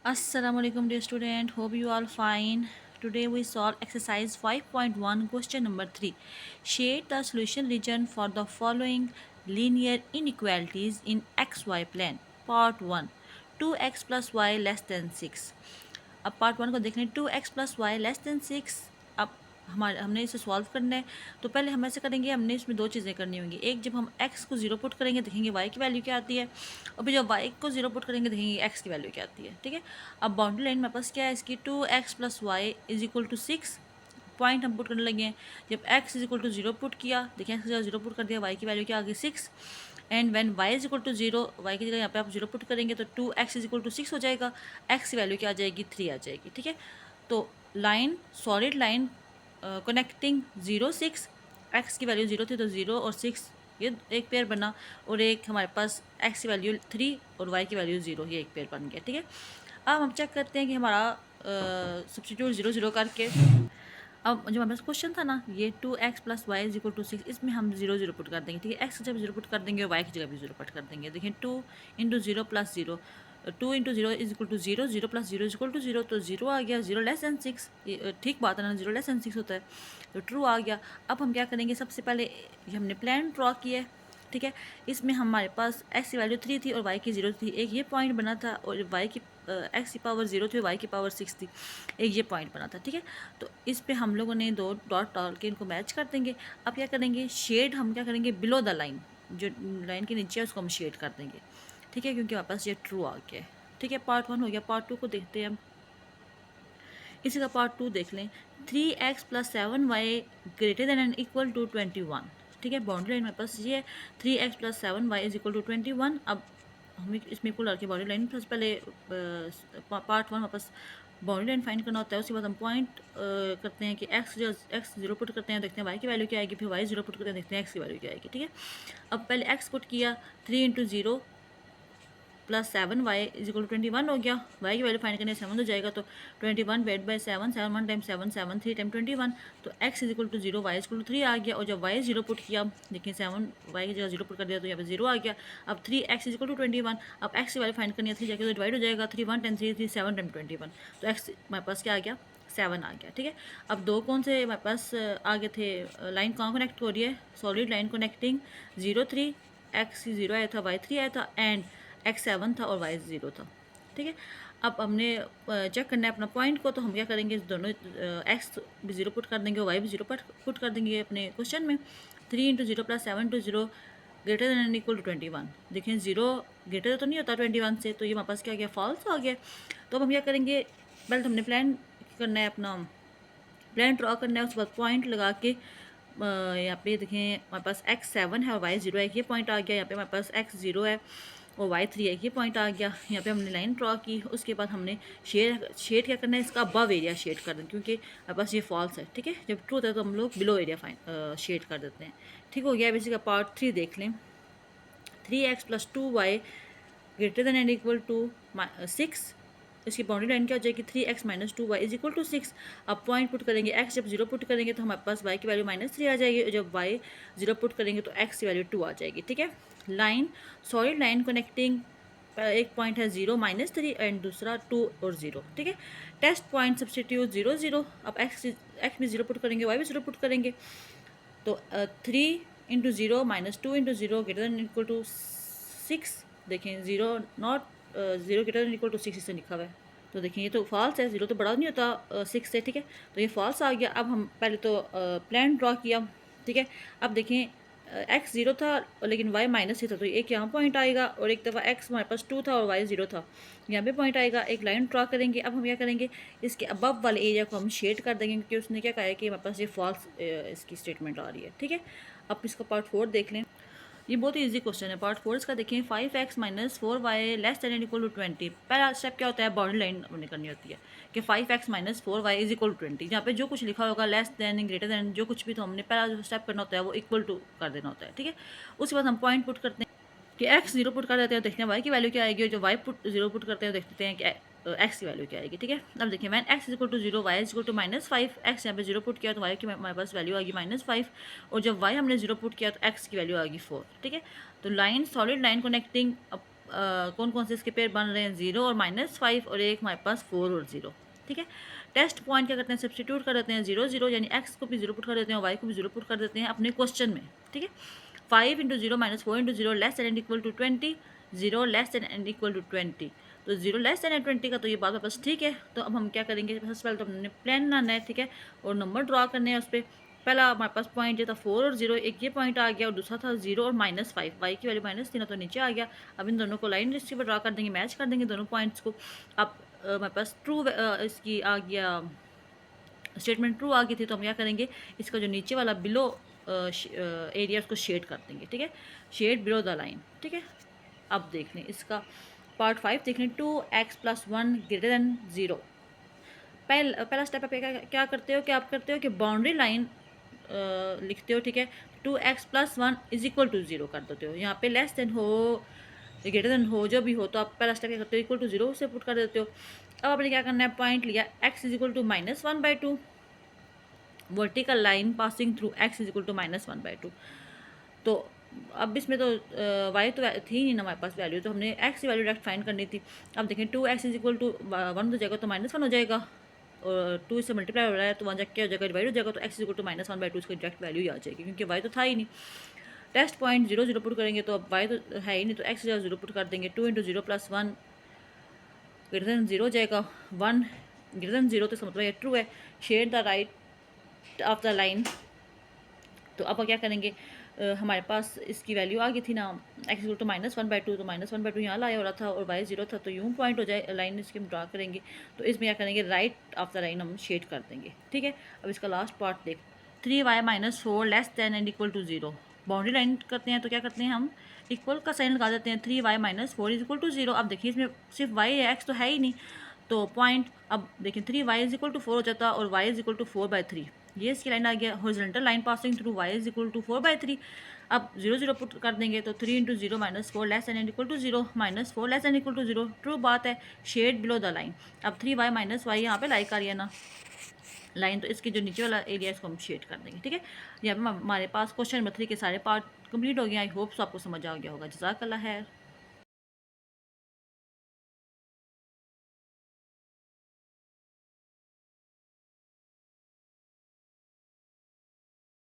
Assalamualaikum dear student, hope you all fine. Today we solve exercise 5.1 question number 3. Shade the solution region for the following linear inequalities in xy plane. Part 1, 2x plus y less than 6. अब part one को देख लें, 2x plus y <6। अब हमने इसे solve करना है, तो पहले हम ऐसे करेंगे, हमने इसमें दो चीज़ें करनी होंगी। एक, जब हम x को ज़ीरो पुट करेंगे देखेंगे y की वैल्यू क्या आती है, और फिर जब y को ज़ीरो पुट करेंगे देखेंगे x की वैल्यू क्या आती है। ठीक है, अब बाउंड्री लाइन मेरे पास क्या है इसकी, 2x plus y = 6। पॉइंट हम पुट करने लगे हैं। जब x = 0 पुट किया, देखिए x की जगह 0 पुट कर दिया, y की वैल्यू क्या आ गई 6। एंड व्हेन y = 0, y की जगह यहाँ पे आप 0 पुट करेंगे तो 2x = 6 हो जाएगा, x की वैल्यू क्या आ जाएगी 3 आ जाएगी। ठीक है, तो line, solid line connecting 0 6, x की वैल्यू 0 थी तो 0 और 6 ये एक पेयर बना, और एक हमारे पास x की वैल्यू 3 और y की वैल्यू 0, ये एक पेयर बन गया। ठीक है, अब हम चेक करते हैं कि हमारा सब्स्टिट्यूट 0 0 करके, अब जो हमारे पास क्वेश्चन था ना, ये 2x plus y = 6, इसमें हम 0 0 पुट कर देंगे। ठीक है, x की जगह 0 पुट कर देंगे और y की जगह भी 0 पुट कर देंगे। देखिए 2 × 0 + 0, 2 × 0 = 0, 0 + 0 = 0, तो 0 आ गया, 0 < 6। ठीक बात है ना, 0 < 6 होता है, तो ट्रू आ गया। अब हम क्या करेंगे, सबसे पहले ये हमने प्लान ड्रॉ किया है। ठीक है, इसमें हमारे पास x की वैल्यू 3 थी और y की 0 थी, एक ये पॉइंट बना था, और y की x की पावर 0 थी, y की पावर 6 थी, एक ये पॉइंट बना था। ठीक है, तो इस पे हम लोगों ने दो डॉट डाल के इनको मैच कर देंगे। अब क्या करेंगे, शेड हम क्या करेंगे, बिलो द लाइन, जो लाइन के नीचे है उसको हम शेड कर देंगे। ठीक है, क्योंकि हमारे पास ये ट्रू आ गया है। ठीक है, पार्ट वन हो गया, पार्ट टू को देखते हैं हम। इसी का पार्ट टू देख लें, 3x + 7y > 21। ठीक है, बाउंड्री लाइन मेरे पास ये है, 3x + 7y = 21। अब हमें इसमें इक्वल की बाउंड्री लाइन, सबसे पहले पार्ट वन हमारे पास बाउंड्री लाइन फाइंड करना होता है। उसके बाद हम पॉइंट करते हैं कि x 0 पुट करते हैं, देखते हैं y की वैल्यू क्या आएगी, फिर y 0 पुट करते हैं, देखते हैं x की वैल्यू क्या आएगी। ठीक है, अब पहले x पुट किया, 3 × 0 + 7y = 21 हो गया। y की वैल्यू फाइंड करने 7 हो जाएगा, तो 21 / 7, 7 1 × 7, 7 3 × 21, तो x = 0, y = 3 आ गया। और जब y 0 पुट किया, देखिए 7 y की जगह 0 पुट कर दिया तो यहाँ पे 0 आ गया। अब 3x = 21, अब x की वैल्यू फाइंड करनी है, 3 जाके तो डिवाइड हो जाएगा, 3 1 10 3 3 7 × 21, तो x हमारे पास क्या आ गया, 7 आ गया। ठीक है, अब दो कौन से हमारे पास आगे थे, लाइन कहाँ कनेक्ट हो रही है, सॉलिड लाइन कनेक्टिंग 0 3, x 0 आया था, y 3 आया था, एंड x 7 था और y 0 था। ठीक है, अब हमने चेक करना है अपना पॉइंट को, तो हम क्या करेंगे, दोनों x भी 0 पुट कर देंगे और y भी 0 पुट कर देंगे अपने क्वेश्चन में। 3 × 0 + 7 × 0 > 21। देखें 0 ग्रेटर तो नहीं होता 21 से, तो ये हमारे पास क्या गया, फॉल्स आ गया। तो अब हम क्या करेंगे, पहले तो हमने प्लान करना है, अपना प्लान ड्रॉ करना है, उसके बाद पॉइंट लगा के यहाँ पे देखें हमारे पास x 7 है और y 0 है, ये पॉइंट आ गया। यहाँ पे हमारे पास x 0 है और y 3 है, ये पॉइंट आ गया। यहाँ पे हमने लाइन ड्रॉ की, उसके बाद हमने शेड क्या करना है, इसका अबव एरिया शेड कर दें, क्योंकि हमारे पास ये फॉल्स है। ठीक है, जब ट्रू होता है तो हम लोग बिलो एरिया शेड कर देते हैं। ठीक हो गया। अब इसी का पार्ट 3 देख लें, 3x + 2y > 6, इसकी बाउंड्री लाइन क्या हो जाएगी, 3x - 2y = 6। अब पॉइंट पुट करेंगे, x जब 0 पुट करेंगे तो हमारे पास y की वैल्यू -3 आ जाएगी, और जब y 0 पुट करेंगे तो x की वैल्यू 2 आ जाएगी। ठीक है, लाइन, सॉलिड लाइन कनेक्टिंग, एक पॉइंट है 0 -3 एंड दूसरा 2 और 0। ठीक है, टेस्ट पॉइंट सब्स्टिट्यूट 0 0। अब x भी 0 पुट करेंगे, y भी 0 पुट करेंगे, तो 3 × 0 - 2 × 0 > 6। देखें 0 नॉट 0 > 6 इससे लिखा हुआ है, तो देखिए ये तो फॉल्स है, 0 तो बड़ा नहीं होता 6 से। ठीक है, तो ये फॉल्स आ गया। अब हम पहले तो प्लान ड्रॉ किया। ठीक है, अब देखें x 0 था लेकिन y -3 था, तो एक यहाँ पॉइंट आएगा, और एक दफ़ा x हमारे पास 2 था और y 0 था, यहाँ पे पॉइंट आएगा। एक लाइन ड्रॉ करेंगे। अब हम क्या करेंगे, इसके अबव वाले एरिया को हम शेड कर देंगे, क्योंकि उसने क्या कहा है कि हमारे पास ये फॉल्स इसकी स्टेटमेंट आ रही है। ठीक है, अब इसका पार्ट 4 देख लें। ये बहुत ही इजी क्वेश्चन है। पार्ट 4 इसका देखें, 5x - 4y < > 20। पहला स्टेप क्या होता है, बाउंड्री लाइन हमने करनी होती है कि 5x - 4y = 20। जहाँ पे जो कुछ लिखा होगा लेस देन, ग्रेटर देन, जो कुछ भी, तो हमने पहला जो स्टेप करना होता है वो इक्वल टू कर देना होता है। ठीक है, उसके बाद हम पॉइंट पुट करते हैं कि x 0 पुट कर देते हैं, देखते हैं y की वैल्यू क्या आएगी, और जो y पुट 0 पुट करते हैं देखते हैं कि x की वैल्यू क्या आएगी। ठीक है, अब देखिए मैंने x = 0, y = -5, x यहाँ पे 0 पुट किया तो y की हमारे पास वैल्यू आ गई -5, और जब y हमने 0 पुट किया तो x की वैल्यू आ गई 4। ठीक है, तो लाइन, सॉलिड लाइन कनेक्टिंग कौन कौन से इसके पेयर बन रहे हैं, 0 और -5, और एक हमारे पास 4 और 0। ठीक है, टेस्ट पॉइंट क्या करते हैं, सब्स्टिट्यूट कर देते हैं 0 0, यानी x को भी 0 पुट कर देते हैं और y को भी 0 पुट कर देते हैं अपने क्वेश्चन में। ठीक है, 5 × 0 - 4 × 0 less than equal to 20, 0 less than equal to 20, तो 0 लेस देन 20 का तो ये बात बस ठीक है। तो अब हम क्या करेंगे, सबसे पहले तो हमने प्लान बनाना है। ठीक है, और नंबर ड्रा करने हैं उस पर। पहला हमारे पास पॉइंट ये था 4 और 0, एक ये पॉइंट आ गया, और दूसरा था 0 और -5, वाई की वैल्यू -3 ना, तो नीचे आ गया। अब इन दोनों को लाइन लिस्ट पर ड्रा कर देंगे, मैच कर देंगे दोनों पॉइंट्स को। अब हमारे पास ट्रू इसकी आ गया, स्टेटमेंट ट्रू आ गई थी, तो हम क्या करेंगे, इसका जो नीचे वाला बिलो एरिया उसको शेड कर देंगे। ठीक है, शेड बिलो द लाइन। ठीक है, अब देख लें इसका पार्ट 5 देख लें, 2x + 1 > 0। पहला स्टेप आप क्या करते हो कि आप करते हो कि बाउंड्री लाइन लिखते हो। ठीक है, 2x + 1 = 0 कर देते हो। यहाँ पे लेस देन हो ग्रेटर देन हो जो भी हो, तो आप पहला स्टेप क्या करते हो, इक्वल टू 0 से पुट कर देते हो। अब आपने क्या करना है, पॉइंट लिया x = -1/2, vertical line passing through x = -1/2। तो अब इसमें तो y तो थी नहीं ना हमारे पास वैल्यू, तो हमने x की वैल्यू डायरेक्ट फाइंड करनी थी। अब देखें 2x = 1 हो जाएगा तो -1 हो जाएगा, और 2 से मल्टीप्लाई हो रहा है तो 1 क्या हो जाएगा, डिवाइड हो जाएगा, तो x = -1/2 इसकी डायरेक्ट वैल्यू ही आ जाएगी, क्योंकि y तो था ही नहीं। टेस्ट पॉइंट 0 0 पुट करेंगे तो अब y तो है ही नहीं, तो x 0 पुट कर देंगे। 2 × 0 + 1 > 0 हो जाएगा, 1 > 0, तो इसका मतलब ये ट्रू है। Shade the right of the line. तो अब क्या करेंगे, हमारे पास इसकी वैल्यू आ गई थी ना, x = -1/2, तो -1/2 यहाँ लाया हो रहा था और y 0 था, तो यूँ पॉइंट हो जाए, लाइन इसकी हम ड्रा करेंगे। तो इसमें क्या करेंगे, राइट ऑफ द लाइन हम शेड कर देंगे। ठीक है, अब इसका लास्ट पार्ट देख, 3y - 4 less than = 0। Boundary line करते हैं तो क्या करते हैं, हम इक्वल का साइन लगा देते हैं, 3y - 4 = 0। अब देखिए इसमें सिर्फ y है, x तो है ही नहीं, तो पॉइंट अब देखिए 3y = 4 हो जाता और y = 4/3। ये इसकी लाइन आ गया, horizontal line passing through y = 4/3। अब 0 0 पुट कर देंगे तो 3 × 0 - 4 less than = 0, -4 less than = 0, true बात है। Shade below the line. अब 3y - y यहाँ पे लाइक आ रही है ना लाइन, तो इसके जो नीचे वाला एरिया इसको हम शेड कर देंगे। ठीक है, यहाँ पे हमारे पास क्वेश्चन नंबर 3 के सारे पार्ट कंप्लीट हो गए। आई होप आपको समझ आ गया होगा। जज़ाकल्लाह खैर।